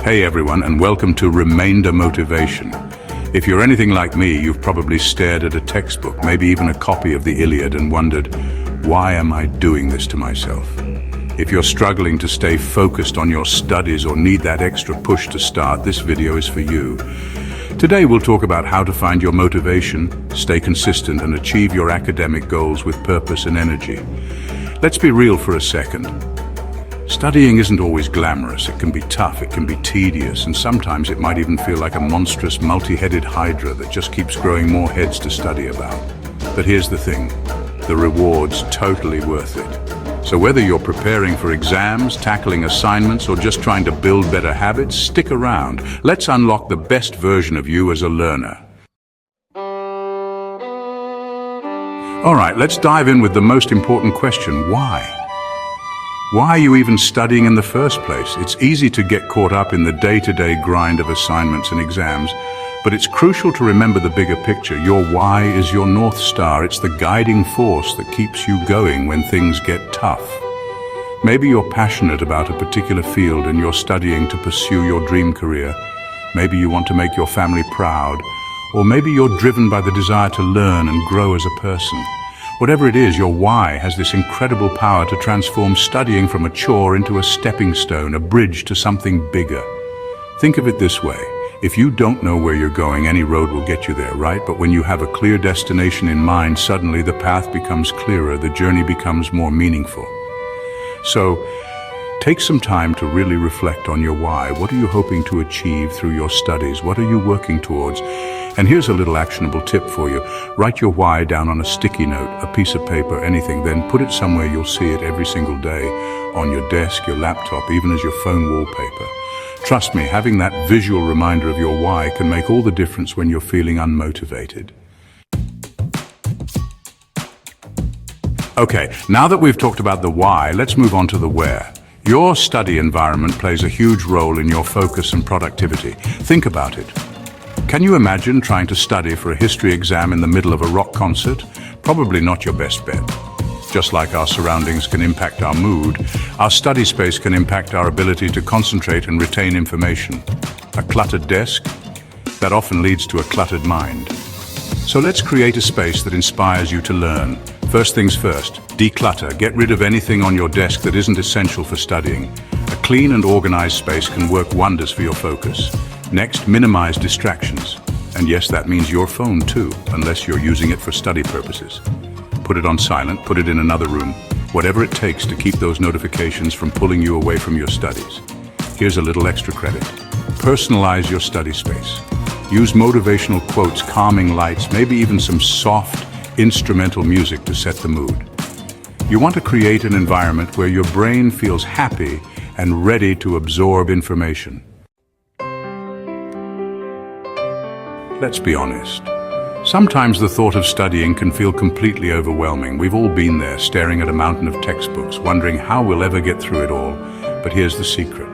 Hey everyone, and welcome to Remainder Motivation. If you're anything like me, you've probably stared at a textbook, maybe even a copy of the Iliad, and wondered, why am I doing this to myself? If you're struggling to stay focused on your studies or need that extra push to start, this video is for you. Today we'll talk about how to find your motivation, stay consistent, and achieve your academic goals with purpose and energy. Let's be real for a second. Studying isn't always glamorous. It can be tough, it can be tedious, and sometimes it might even feel like a monstrous multi-headed hydra that just keeps growing more heads to study about. But here's the thing, the reward's totally worth it. So whether you're preparing for exams, tackling assignments, or just trying to build better habits, stick around. Let's unlock the best version of you as a learner. All right, let's dive in with the most important question, why? Why are you even studying in the first place? It's easy to get caught up in the day-to-day grind of assignments and exams, but it's crucial to remember the bigger picture. Your why is your North Star. It's the guiding force that keeps you going when things get tough. Maybe you're passionate about a particular field and you're studying to pursue your dream career. Maybe you want to make your family proud, or maybe you're driven by the desire to learn and grow as a person. Whatever it is, your why has this incredible power to transform studying from a chore into a stepping stone, a bridge to something bigger. Think of it this way. If you don't know where you're going, any road will get you there, right? But when you have a clear destination in mind, suddenly the path becomes clearer, the journey becomes more meaningful. So, take some time to really reflect on your why. What are you hoping to achieve through your studies? What are you working towards? And here's a little actionable tip for you. Write your why down on a sticky note, a piece of paper, anything, then put it somewhere you'll see it every single day, on your desk, your laptop, even as your phone wallpaper. Trust me, having that visual reminder of your why can make all the difference when you're feeling unmotivated. Okay, now that we've talked about the why, let's move on to the where. Your study environment plays a huge role in your focus and productivity. Think about it. Can you imagine trying to study for a history exam in the middle of a rock concert? Probably not your best bet. Just like our surroundings can impact our mood, our study space can impact our ability to concentrate and retain information. A cluttered desk? That often leads to a cluttered mind. So let's create a space that inspires you to learn. First things first, declutter. Get rid of anything on your desk that isn't essential for studying. A clean and organized space can work wonders for your focus. Next, minimize distractions. And yes, that means your phone too, unless you're using it for study purposes. Put it on silent, put it in another room, whatever it takes to keep those notifications from pulling you away from your studies. Here's a little extra credit. Personalize your study space. Use motivational quotes, calming lights, maybe even some soft, instrumental music to set the mood. You want to create an environment where your brain feels happy and ready to absorb information. Let's be honest. Sometimes the thought of studying can feel completely overwhelming. We've all been there, staring at a mountain of textbooks, wondering how we'll ever get through it all. But here's the secret.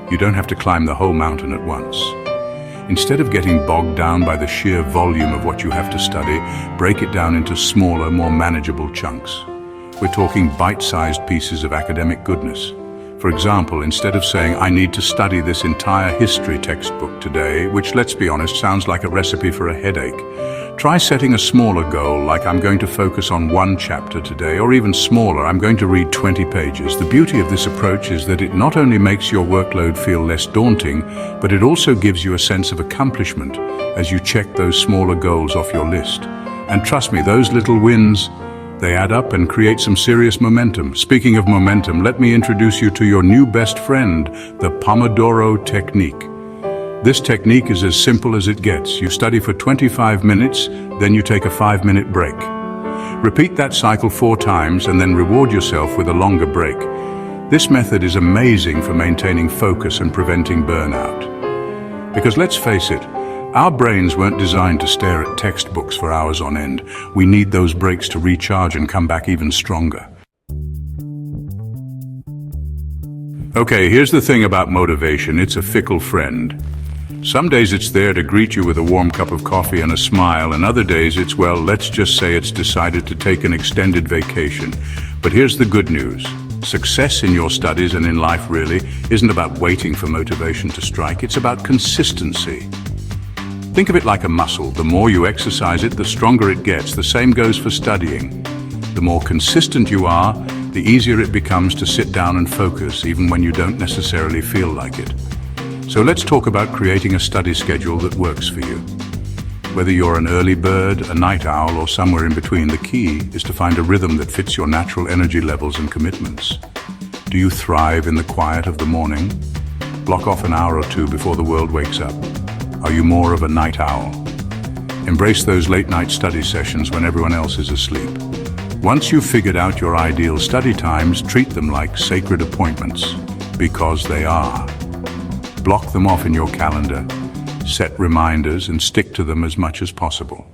You don't have to climb the whole mountain at once. Instead of getting bogged down by the sheer volume of what you have to study, break it down into smaller, more manageable chunks. We're talking bite-sized pieces of academic goodness. For example, instead of saying, I need to study this entire history textbook today, which, let's be honest, sounds like a recipe for a headache, try setting a smaller goal, like I'm going to focus on one chapter today, or even smaller, I'm going to read 20 pages. The beauty of this approach is that it not only makes your workload feel less daunting, but it also gives you a sense of accomplishment as you check those smaller goals off your list. And trust me, those little wins, they add up and create some serious momentum. Speaking of momentum, let me introduce you to your new best friend, the Pomodoro technique. This technique is as simple as it gets. You study for 25 minutes, then you take a 5-minute break. Repeat that cycle 4 times and then reward yourself with a longer break. This method is amazing for maintaining focus and preventing burnout. Because let's face it, our brains weren't designed to stare at textbooks for hours on end. We need those breaks to recharge and come back even stronger. Okay, here's the thing about motivation. It's a fickle friend. Some days it's there to greet you with a warm cup of coffee and a smile, and other days it's, well, let's just say it's decided to take an extended vacation. But here's the good news. Success in your studies and in life really isn't about waiting for motivation to strike, it's about consistency. Think of it like a muscle. The more you exercise it, the stronger it gets. The same goes for studying. The more consistent you are, the easier it becomes to sit down and focus, even when you don't necessarily feel like it. So let's talk about creating a study schedule that works for you. Whether you're an early bird, a night owl, or somewhere in between, the key is to find a rhythm that fits your natural energy levels and commitments. Do you thrive in the quiet of the morning? Block off an hour or two before the world wakes up. Are you more of a night owl? Embrace those late-night study sessions when everyone else is asleep. Once you've figured out your ideal study times, treat them like sacred appointments, because they are. Block them off in your calendar, set reminders, and stick to them as much as possible.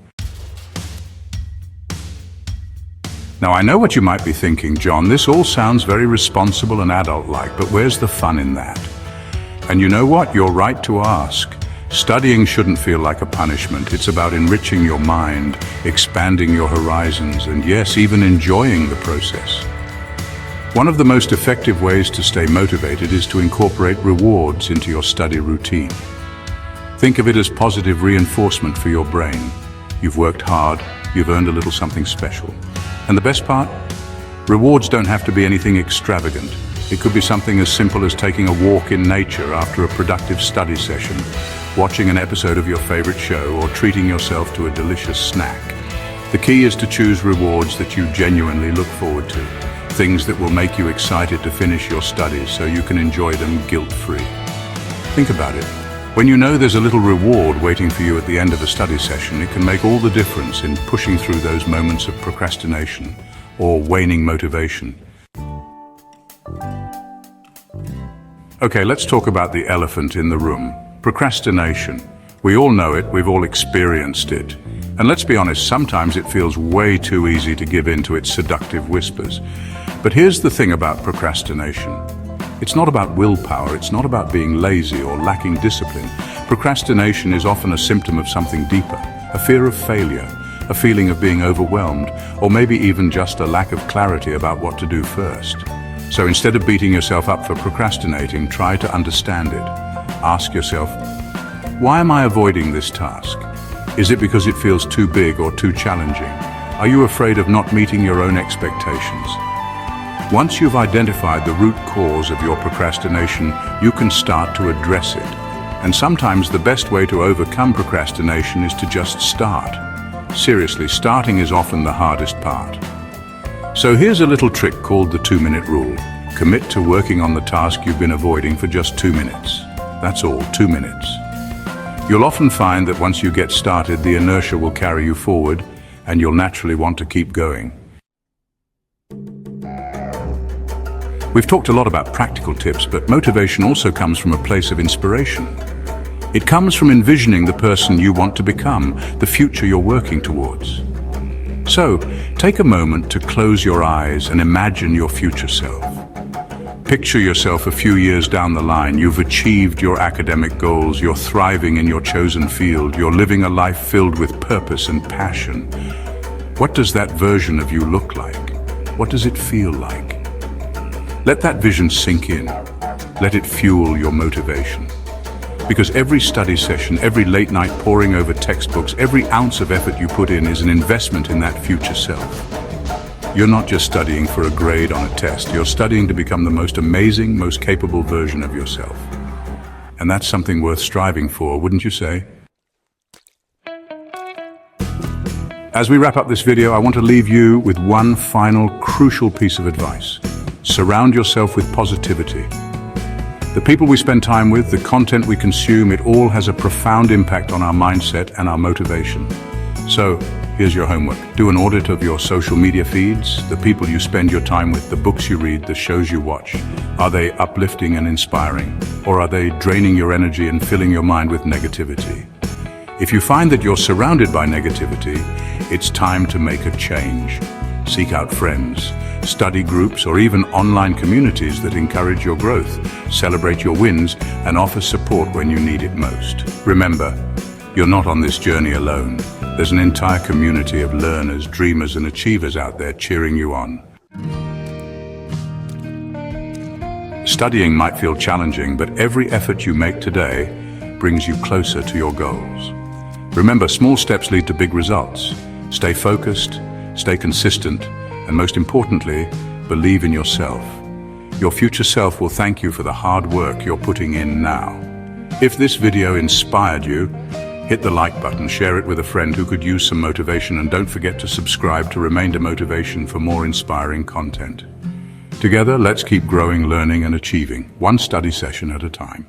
Now, I know what you might be thinking, John, this all sounds very responsible and adult-like, but where's the fun in that? And you know what? You're right to ask. Studying shouldn't feel like a punishment. It's about enriching your mind, expanding your horizons, and yes, even enjoying the process. One of the most effective ways to stay motivated is to incorporate rewards into your study routine. Think of it as positive reinforcement for your brain. You've worked hard, you've earned a little something special. And the best part? Rewards don't have to be anything extravagant. It could be something as simple as taking a walk in nature after a productive study session, watching an episode of your favorite show, or treating yourself to a delicious snack. The key is to choose rewards that you genuinely look forward to, things that will make you excited to finish your studies so you can enjoy them guilt-free. Think about it. When you know there's a little reward waiting for you at the end of a study session, it can make all the difference in pushing through those moments of procrastination or waning motivation. Okay, let's talk about the elephant in the room. Procrastination. We all know it, we've all experienced it. And let's be honest, sometimes it feels way too easy to give in to its seductive whispers. But here's the thing about procrastination. It's not about willpower, it's not about being lazy or lacking discipline. Procrastination is often a symptom of something deeper, a fear of failure, a feeling of being overwhelmed, or maybe even just a lack of clarity about what to do first. So instead of beating yourself up for procrastinating, try to understand it. Ask yourself, why am I avoiding this task? Is it because it feels too big or too challenging? Are you afraid of not meeting your own expectations? Once you've identified the root cause of your procrastination, you can start to address it. And sometimes the best way to overcome procrastination is to just start. Seriously, starting is often the hardest part. So here's a little trick called the 2-minute rule. Commit to working on the task you've been avoiding for just 2 minutes. That's all, 2 minutes. You'll often find that once you get started, the inertia will carry you forward, and you'll naturally want to keep going. We've talked a lot about practical tips, but motivation also comes from a place of inspiration. It comes from envisioning the person you want to become, the future you're working towards. So, take a moment to close your eyes and imagine your future self. Picture yourself a few years down the line. You've achieved your academic goals, you're thriving in your chosen field, you're living a life filled with purpose and passion. What does that version of you look like? What does it feel like? Let that vision sink in. Let it fuel your motivation. Because every study session, every late night poring over textbooks, every ounce of effort you put in is an investment in that future self. You're not just studying for a grade on a test, you're studying to become the most amazing, most capable version of yourself. And that's something worth striving for, wouldn't you say? As we wrap up this video, I want to leave you with one final crucial piece of advice. Surround yourself with positivity. The people we spend time with, the content we consume, it all has a profound impact on our mindset and our motivation. So, here's your homework. Do an audit of your social media feeds, the people you spend your time with, the books you read, the shows you watch. Are they uplifting and inspiring? Or are they draining your energy and filling your mind with negativity? If you find that you're surrounded by negativity, it's time to make a change. Seek out friends, study groups, or even online communities that encourage your growth, celebrate your wins, and offer support when you need it most. Remember, you're not on this journey alone. There's an entire community of learners, dreamers, and achievers out there cheering you on. Studying might feel challenging, but every effort you make today brings you closer to your goals. Remember, small steps lead to big results. Stay focused, stay consistent, and most importantly, believe in yourself. Your future self will thank you for the hard work you're putting in now. If this video inspired you, hit the like button, share it with a friend who could use some motivation, and don't forget to subscribe to Remainder Motivation for more inspiring content. Together, let's keep growing, learning, and achieving, one study session at a time.